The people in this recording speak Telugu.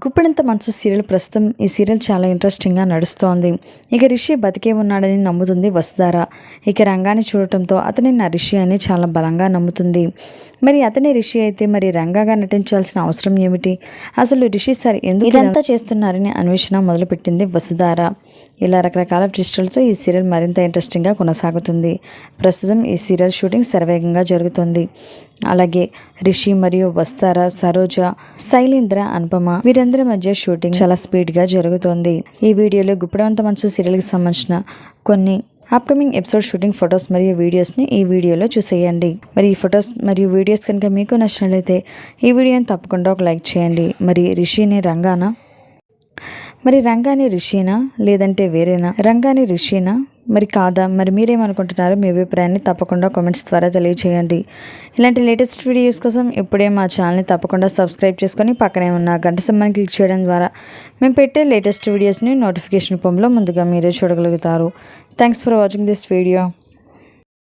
గుప్పెడంత మనసు సీరియల్ ప్రస్తుతం ఈ సీరియల్ చాలా ఇంట్రెస్టింగ్గా నడుస్తోంది. ఇక రిషి బతికే ఉన్నాడని నమ్ముతుంది వసుధార. ఇక రంగాన్ని చూడటంతో అతని నా రిషి అని చాలా బలంగా నమ్ముతుంది. మరి అతని రిషి అయితే మరి రంగాగా నటించాల్సిన అవసరం ఏమిటి? అసలు రిషి సార్ ఎందుకు ఇదంతా చేస్తున్నారని అన్వేషణ మొదలుపెట్టింది వసుధార. ఇలా రకరకాల ట్విస్టులతో ఈ సీరియల్ మరింత ఇంట్రెస్టింగ్గా కొనసాగుతుంది. ప్రస్తుతం ఈ సీరియల్ షూటింగ్ శరవేగంగా జరుగుతుంది. అలాగే రిషి మరియు వసుధార, సరోజ, శైలేంద్ర, అనుపమ వీరందరి మధ్య షూటింగ్ చాలా స్పీడ్గా జరుగుతోంది. ఈ వీడియోలో గుప్పెడంత మనసు సీరియల్కి సంబంధించిన కొన్ని అప్కమింగ్ ఎపిసోడ్ షూటింగ్ ఫొటోస్ మరియు వీడియోస్ని ఈ వీడియోలో చూసేయండి. మరి ఈ ఫొటోస్ మరియు వీడియోస్ కనుక మీకు నచ్చినట్లయితే ఈ వీడియోని తప్పకుండా ఒక లైక్ చేయండి. మరి రిషిని రంగానా, మరి రంగాని రిషినా లేదంటే వేరేనా? రంగాని రిషినా మరి కాదా? మరి మీరేమనుకుంటున్నారో మీ అభిప్రాయాన్ని తప్పకుండా కామెంట్స్ ద్వారా తెలియజేయండి. ఇలాంటి లేటెస్ట్ వీడియోస్ కోసం ఇప్పుడే మా ఛానల్ని తప్పకుండా సబ్స్క్రైబ్ చేసుకొని పక్కనే ఉన్న గంట సింబల్ని క్లిక్ చేయడం ద్వారా మేము పెట్టే లేటెస్ట్ వీడియోస్ని నోటిఫికేషన్ రూపంలో ముందుగా మీరే చూడగలుగుతారు. Thanks for watching this video.